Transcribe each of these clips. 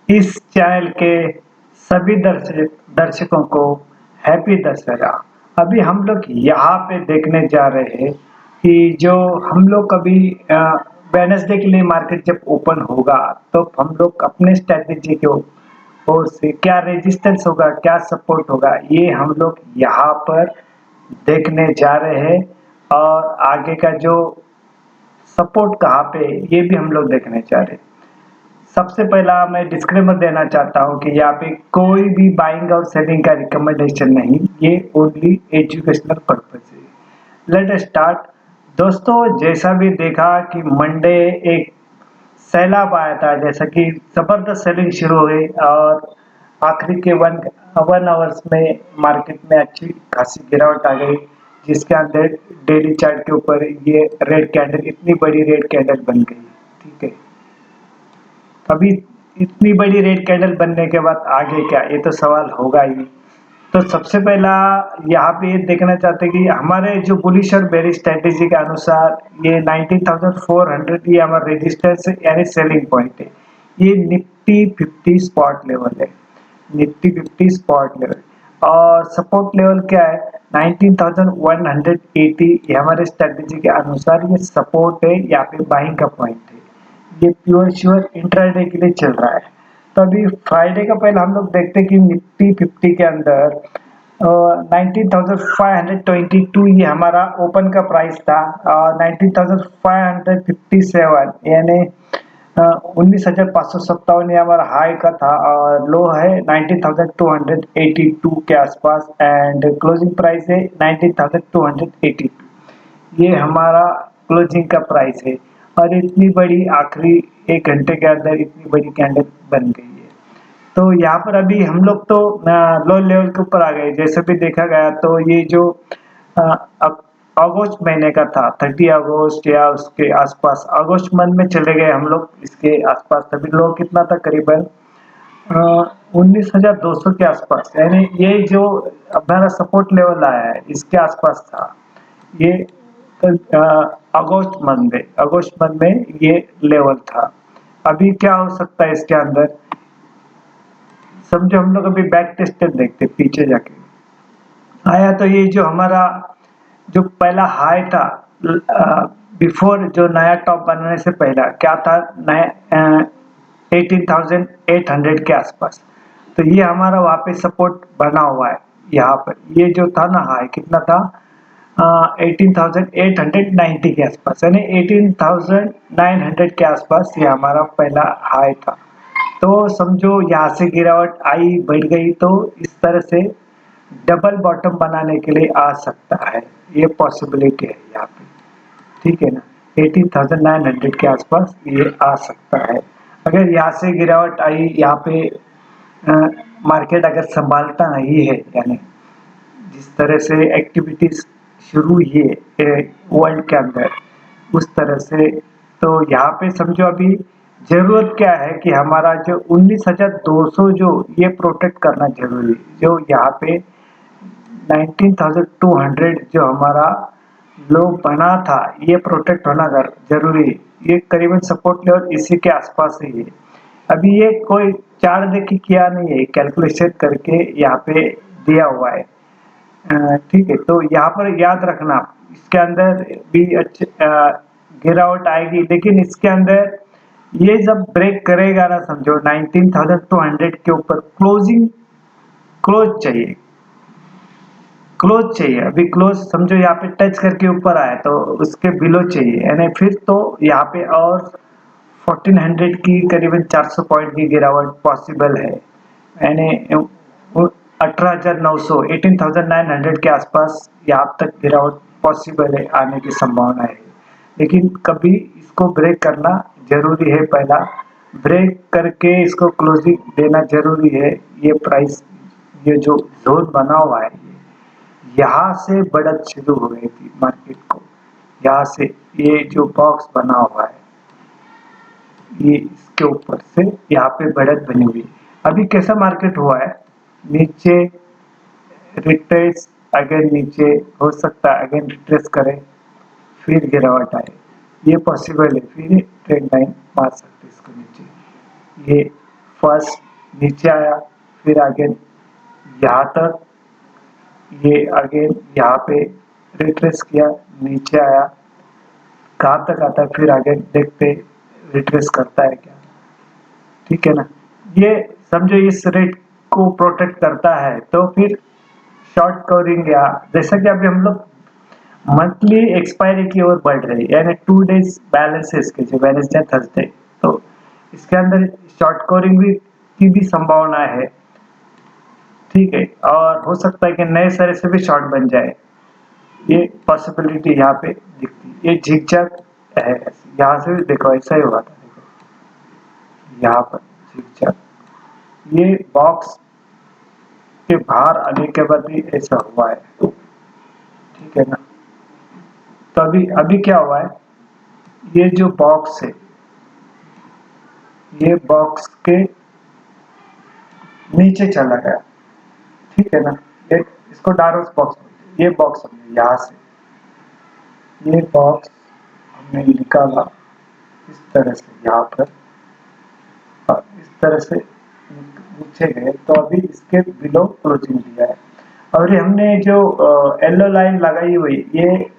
इस चैनल के सभी दर्शकों को हैप्पी दशहरा। अभी हम लोग यहाँ पे देखने जा रहे हैं कि जो हम लोग अभी वेडनेसडे के लिए मार्केट जब ओपन होगा तो हम लोग अपने स्ट्रेटेजी के ओर से क्या रेजिस्टेंस होगा, क्या सपोर्ट होगा, ये हम लोग यहाँ पर देखने जा रहे हैं। और आगे का जो सपोर्ट कहाँ पे, ये भी हम लोग देखने जा रहे हैं। सबसे पहला मैं डिस्क्लेमर देना चाहता हूँ कि यहाँ पे कोई भी बाइंग और सेलिंग का रिकमेंडेशन नहीं, ये ओनली एजुकेशनल पर्पज है। Let start. दोस्तों, जैसा भी देखा कि मंडे एक सैलाब आया था, जैसा कि जबरदस्त सेलिंग शुरू हो गई और आखिरी के वन आवर्स में मार्केट में अच्छी खासी गिरावट आ गई, जिसके अंदर डेली चार्ट के ऊपर ये रेड कैंडल, इतनी बड़ी रेड कैंडल बन गई। ठीक है, अभी इतनी बड़ी रेड कैंडल बनने के बाद आगे क्या, ये तो सवाल होगा ही। तो सबसे पहला यहाँ पे ये देखना चाहते हैं कि हमारे जो बुलिश और बेरिश स्ट्रेटेजी के अनुसार ये 19,400 ये हमारा रेजिस्टेंस यानी सेलिंग पॉइंट है। ये निफ्टी 50 स्पॉट लेवल है, निफ्टी 50 स्पॉट लेवल। और सपोर्ट लेवल क्या है, 19,180, ये हमारे स्ट्रेटेजी के अनुसार ये सपोर्ट है, यहाँ पे बाइंग का पॉइंट है। ये प्योर श्योर इंट्राडे के लिए चल रहा है। तो अभी फ्राइडे का पहले हम लोग देखते हैं कि निफ्टी 50 के अंदर 19,522 ये हमारा ओपन का प्राइस था, और 19,557 यानी 19,557 ये हमारा हाई का था, और लो है 19,282 के आसपास, एंड क्लोजिंग प्राइस है 19,282। ये हमारा क्लोजिंग का प्राइस है। और इतनी बड़ी आखिरी 1 घंटे के अंदर इतनी बड़ी कैंडल बन गई है। तो यहाँ पर अभी हम लोग तो लो लेवल के ऊपर आ गए। जैसे भी देखा गया तो ये जो अगस्त महीने का था, 30 अगस्त या उसके आसपास, अगस्त मंथ में चले गए हम लोग इसके आसपास। तभी लो कितना था, करीबन 19,200 के आसपास, यानी ये जो हमारा सपोर्ट लेवल आया है इसके आसपास था ये। अगस्त मंथ में ये लेवल था। अभी क्या हो सकता है इसके अंदर, समझो हम लोग अभी बैक टेस्टेड देखते पीछे जाके आया तो ये जो हमारा जो पहला हाई था बिफोर जो नया टॉप बनने से पहला क्या था, नया 18,800 के आसपास। तो ये हमारा वहाँ पे सपोर्ट बना हुआ है। यहाँ पर ये जो था ना हाई कितना था, 18,890 के आसपास, यानी 18,900 के आसपास ये हमारा पहला हाई था। तो समझो यहाँ से गिरावट आई, बढ़ गई, तो इस तरह से डबल बॉटम बनाने के लिए आ सकता है, ये पॉसिबिलिटी है यहाँ पे। ठीक है ना, 18,900 के आसपास ये आ सकता है। अगर यहाँ से गिरावट आई, यहाँ पे मार्केट अगर संभालता नहीं है, यानी जिस तरह से एक्टिविटीज शुरू हुई है वर्ल्ड के अंदर उस तरह से, तो यहाँ पे समझो अभी जरूरत क्या है कि हमारा जो 19,200 जो ये प्रोटेक्ट करना जरूरी है। जो यहाँ पे 19,200 जो हमारा लो बना था, ये प्रोटेक्ट होना जरूरी है। ये करीबन सपोर्ट लेवल इसी के आसपास ही है। अभी ये कोई चार्ट देखी किया नहीं है, कैलकुलेशन करके यहाँ पे दिया हुआ है। ठीक है, तो यहाँ पर याद रखना इसके अंदर भी अच्छे गिरावट आएगी, लेकिन इसके अंदर ये जब ब्रेक करेगा ना, समझो 19,200 के ऊपर क्लोज चाहिए, क्लोज चाहिए। अभी क्लोज समझो यहाँ पे टच करके ऊपर आया तो उसके बिलो चाहिए, यानी फिर तो यहाँ पे और 1400 की करीबन 400 पॉइंट की गिरावट पॉसिबल है, यानी 18,900 18,900 के आसपास यहाँ तक गिरावट पॉसिबल है, आने की संभावना है। लेकिन कभी इसको ब्रेक करना जरूरी है, पहला ब्रेक करके इसको क्लोजिंग देना जरूरी है। ये प्राइस, ये जो जोन बना हुआ है, यहाँ से बढ़त शुरू हो गई थी मार्केट को। यहाँ से ये जो बॉक्स बना हुआ है, ये इसके ऊपर से यहाँ पे बढ़त बनी हुई। अभी कैसा मार्केट हुआ है, नीचे रिट्रेस, अगर नीचे हो सकता है अगर रिट्रेस करे फिर गिरावट आए, ये पॉसिबल है। फिर ट्रेंड लाइन मार सकते इसको नीचे, ये फर्स्ट नीचे आया, फिर अगेन यहाँ तक, ये अगेन यहाँ पे रिट्रेस किया, नीचे आया, कहाँ तक आता है, फिर आगे देखते रिट्रेस करता है क्या। ठीक है ना, ये समझो इस रेट को प्रोटेक्ट करता है। तो फिर शॉर्ट कवरिंग, या जैसा कि अभी हम लोग मंथली एक्सपायरी की ओर बढ़ रहे हैं, यानी 2 डेज बैलेंस है इसके, जो वेडनेसडे थर्सडे, तो इसके अंदर शॉर्ट कवरिंग भी की भी संभावना है। ठीक है, और हो सकता है कि नए सिरे से भी शॉर्ट बन जाए, ये पॉसिबिलिटी यहाँ पे दिखती है। ये झिकझक है, यहाँ से भी देखो ऐसा ही हुआ था, देखो यहाँ पर झिकझक, ये बॉक्स के बाहर आने के बाद भी ऐसा हुआ है। ठीक है ना, तो अभी अभी क्या हुआ है, ये जो बॉक्स है, ये बॉक्स के नीचे चला गया। ठीक है ना, ये इसको डारोस बॉक्स, ये बॉक्स हमने यहाँ से, ये बॉक्स हमने निकाला इस तरह से यहाँ पर, और इस तरह से नीचे गए, तो अभी इसके बिलो क्लोजिंग दिया है। और ये हमने जो येलो लाइन लगाई हुई, ये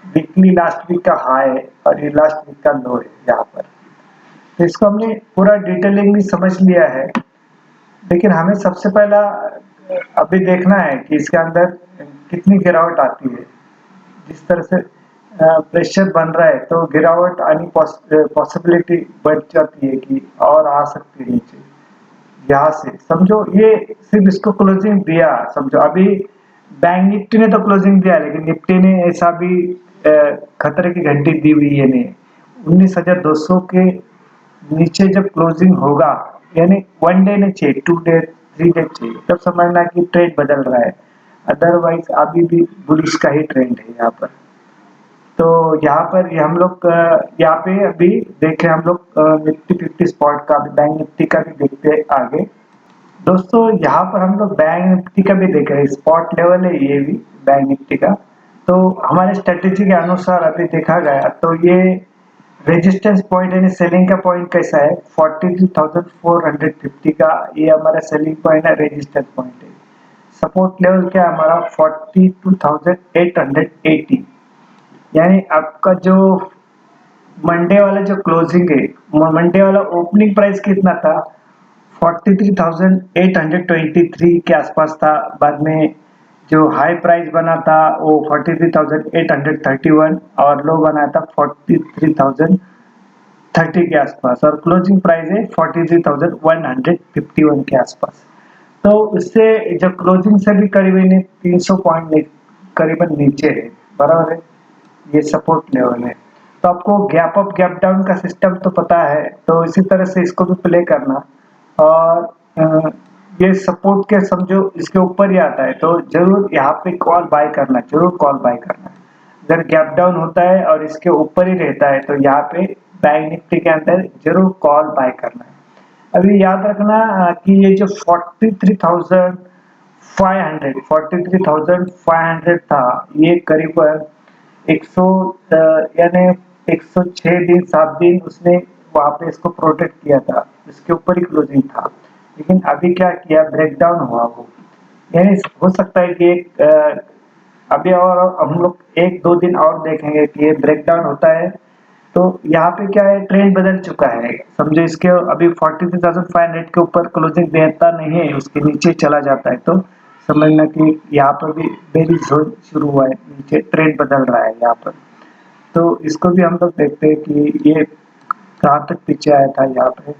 वीकली लास्ट वीक का हाई है और ये लास्ट वीक का लो है यहाँ पर। तो इसको हमने पूरा डिटेलिंग भी समझ लिया है, लेकिन हमें सबसे पहला अभी देखना है कि इसके अंदर कितनी गिरावट आती है। जिस तरह से प्रेशर बन रहा है, तो गिरावट आनी पॉसिबिलिटी बढ़ जाती है कि और आ सकती है नीचे यहाँ से। समझो ये सिर्फ इसको क्लोजिंग दिया, समझो अभी बैंक निफ्टी ने तो क्लोजिंग दिया, लेकिन निफ्टी ने ऐसा भी खतरे की घंटी दी हुई है, नहीं 19,200 के नीचे जब क्लोजिंग होगा, यानी 1 डे नहीं चाहिए, 2 डे 3 डे चाहिए, तब समझना कि ट्रेंड बदल रहा है। अदरवाइज अभी भी बुलिश का ही ट्रेंड है यहाँ पर। तो यहाँ पर ये हम लोग यहाँ पे अभी देखे, हम लोग निफ्टी 50 स्पॉट का भी, बैंक निफ्टी का भी देखते हैं आगे। दोस्तों यहाँ पर हम लोग बैंक निफ्टी का भी देख रहे हैं, स्पॉट लेवल है ये भी बैंक निफ्टी का। तो हमारे स्ट्रेटेजी के अनुसार अभी देखा गया, तो ये रेजिस्टेंस पॉइंट यानी सेलिंग का पॉइंट कैसा है, 43,450 का ये हमारा सेलिंग पॉइंट है, रेजिस्टेंस पॉइंट है। सपोर्ट लेवल क्या है हमारा, 42,880, यानी आपका जो मंडे वाला जो क्लोजिंग है, मंडे वाला ओपनिंग प्राइस कितना था, 43,823 के आसपास था। बाद में जो हाई प्राइस बना था वो 43,831 और लो बना था 43,030 के आसपास, और क्लोजिंग प्राइस है 43,151 के आसपास। तो इससे जब क्लोजिंग से भी करीबन 300 पॉइंट करीबन नीचे है, बराबर है, ये सपोर्ट लेवल है। तो आपको गैप अप गैप डाउन का सिस्टम तो पता है, तो इसी तरह से इसको भी प्ले करना। और ये सपोर्ट के समझो इसके ऊपर ही आता है, तो जरूर यहाँ पे कॉल बाय करना, जरूर कॉल बाय करना। अगर गैप डाउन होता है और इसके ऊपर ही रहता है, तो यहाँ पे बैंक निफ्टी के अंदर जरूर कॉल बाय करना है। अभी याद रखना कि ये जो 43,500 था, ये करीबन 100 यानी 106 दिन 7 दिन उसने वहां पे इसको प्रोटेक्ट किया था, इसके ऊपर ही क्लोजिंग था। लेकिन अभी क्या किया, ब्रेकडाउन हुआ वो, यानी हो सकता है कि अभी और हम लोग 1-2 दिन और देखेंगे कि ये ब्रेकडाउन होता है। तो यहाँ पे क्या है, ट्रेंड बदल चुका है, समझो इसके अभी 43,500 के ऊपर क्लोजिंग देता नहीं है, उसके नीचे चला जाता है, तो समझना कि यहाँ पर भी बेरिश शुरू हुआ है, नीचे ट्रेंड बदल रहा है यहाँ पर। तो इसको भी हम लोग देखते हैं कि ये कहाँ तक पीछे आया था यहाँ पे।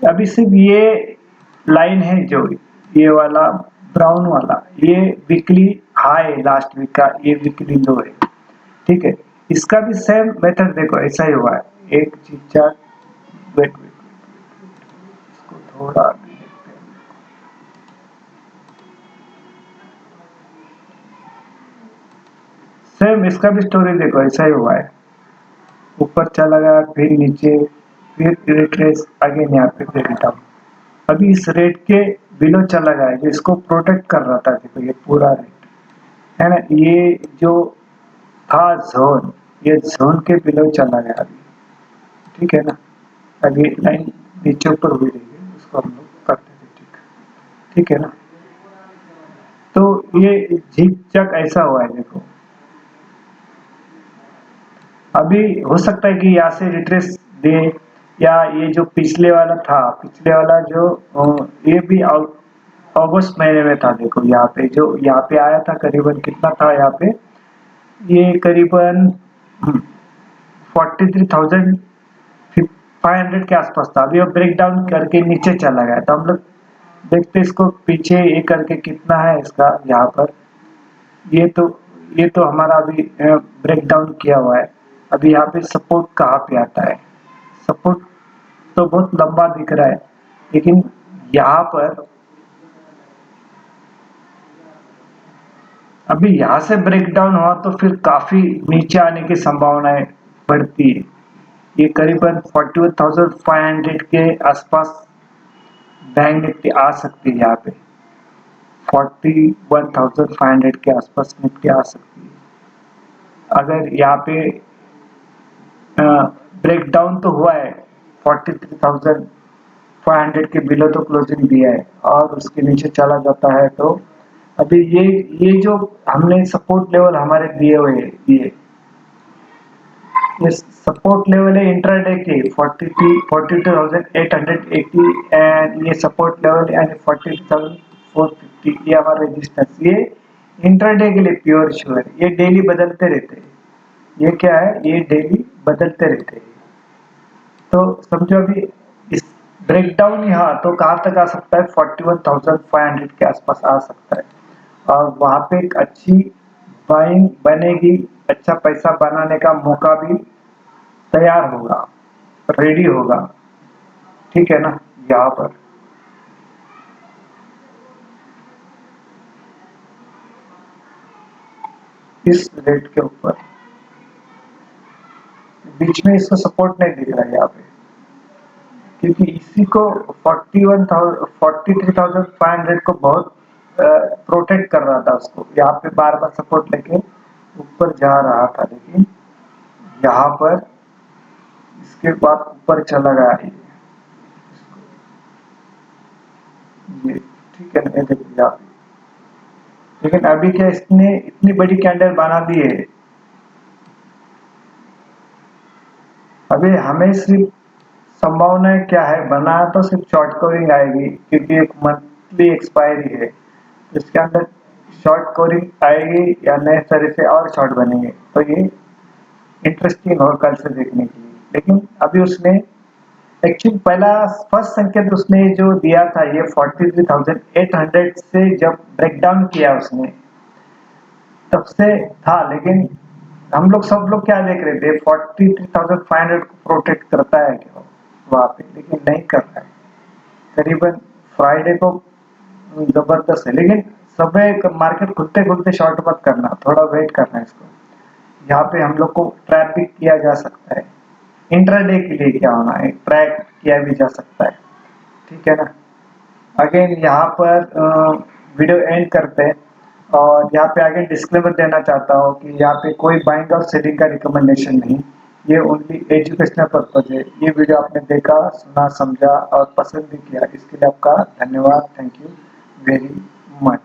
अभी सिर्फ ये लाइन है, जो ये वाला ब्राउन वाला, ये वीकली हाई है लास्ट वीक का, ये वीकली लो है। ठीक है, इसका भी सेम मेथड देखो ऐसा ही हुआ है, एक चीज चार, वेट वेट, इसको थोड़ा आगे देखते हैं। सेम इसका भी स्टोरी देखो ऐसा ही हुआ है, ऊपर चला गया, फिर नीचे, फिर रिट्रेस, अगेन यहाँ पे फिर डाउन। अभी इस रेट के बिलो चला गया, जो इसको प्रोटेक्ट कर रहा था, देखो ये पूरा रेट है ना, ये जो था जोन, ये जोन के बिलो चला गया अभी। ठीक है ना, अभी लाइन नीचे ऊपर हुई रही है, उसको हम लोग करते थे। ठीक है ना। तो ये झिकझक ऐसा हुआ है देखो, अभी हो सकता है कि यहाँ से रिट्रेस दे, या ये जो पिछले वाला था, पिछले वाला जो ये भी अगस्त महीने में था। देखो यहाँ पे जो यहाँ पे आया था करीबन कितना था यहाँ पे, ये करीबन 43,500 के आसपास था। अभी वो ब्रेक डाउन करके नीचे चला गया, तो हम लोग देखते इसको पीछे ये करके कितना है इसका यहाँ पर। ये तो ये तो हमारा अभी ब्रेक डाउन किया हुआ है। अभी यहाँ पे सपोर्ट कहाँ पे आता है, सपोर्ट तो बहुत लंबा दिख रहा है, लेकिन यहाँ पर अभी यहाँ से ब्रेक डाउन हुआ तो फिर काफी नीचे आने की संभावनाएं बढ़ती है। ये करीबन 41,500 के आसपास बैंक निफ्टी आ सकती है। यहाँ पे 41,500 के आसपास निफ्टी आ सकती है। अगर यहाँ पे ब्रेक डाउन तो हुआ है, 43,500 के बिलो तो क्लोजिंग दिया है, और उसके नीचे चला जाता है तो अभी ये जो हमने सपोर्ट लेवल हमारे दिए हुए ये सपोर्ट लेवल है इंट्राडे के 42,880, एंड ये सपोर्ट लेवल है 42,450, ये हमारा रेजिस्टेंस। ये इंट्राडे के लिए प्योर श्योर, ये डेली बदलते रहते हैं। ये क्या है, ये डेली बदलते रहते हैं। तो समझो अभी इस ब्रेकडाउन यहाँ तो कहाँ तक आ सकता है, 41,500 के आसपास आ सकता है, और वहां पे एक अच्छी बाइंग बनेगी, अच्छा पैसा बनाने का मौका भी तैयार होगा, रेडी होगा। ठीक है ना। यहाँ पर इस रेट के ऊपर बीच में इसको सपोर्ट नहीं दिख रहा है यहाँ पे, क्योंकि इसी को 43,500 को बहुत प्रोटेक्ट कर रहा था। उसको यहाँ पे बार बार सपोर्ट लेके ऊपर जा रहा था, लेकिन यहाँ पर इसके बाद ऊपर चला गया ये। ठीक है ना, ये देखिए यहाँ पे, लेकिन अभी क्या इसने इतनी बड़ी कैंडल बना दी है, अभी हमें सिर्फ संभावना क्या है, बना तो सिर्फ शॉर्ट कवरिंग आएगी, क्योंकि एक मंथली एक्सपायरी है, तो इसके अंदर शॉर्ट कवरिंग आएगी या नए तरह से और शॉर्ट बनेंगे, तो ये इंटरेस्टिंग होगा कल से देखने के लिए। लेकिन अभी उसने एक्चुअली पहला फर्स्ट संकेत उसने जो दिया था, ये 43,800 से जब ब्रेक डाउन किया उसने, तब से था। लेकिन हम लोग सब लोग क्या देख रहे थे, 43,500 को प्रोटेक्ट करता है क्या वहां पे, लेकिन नहीं कर रहा है। करीबन फ्राइडे को जबरदस्त है, लेकिन सुबह मार्केट खुलते खुलते शॉर्ट मत करना, थोड़ा वेट करना है इसको। यहाँ पे हम लोग को ट्रैप भी किया जा सकता है, इंट्राडे के लिए क्या होना है, ट्रैक किया भी जा सकता है। ठीक है ना। अगेन यहाँ पर वीडियो एंड करते हैं, और यहाँ पे आगे डिस्क्लेमर देना चाहता हूँ कि यहाँ पे कोई बाइंग और सेलिंग का रिकमेंडेशन नहीं, ये ओनली एजुकेशनल पर्पज है। ये वीडियो आपने देखा, सुना, समझा और पसंद भी किया, इसके लिए आपका धन्यवाद। Thank you very much.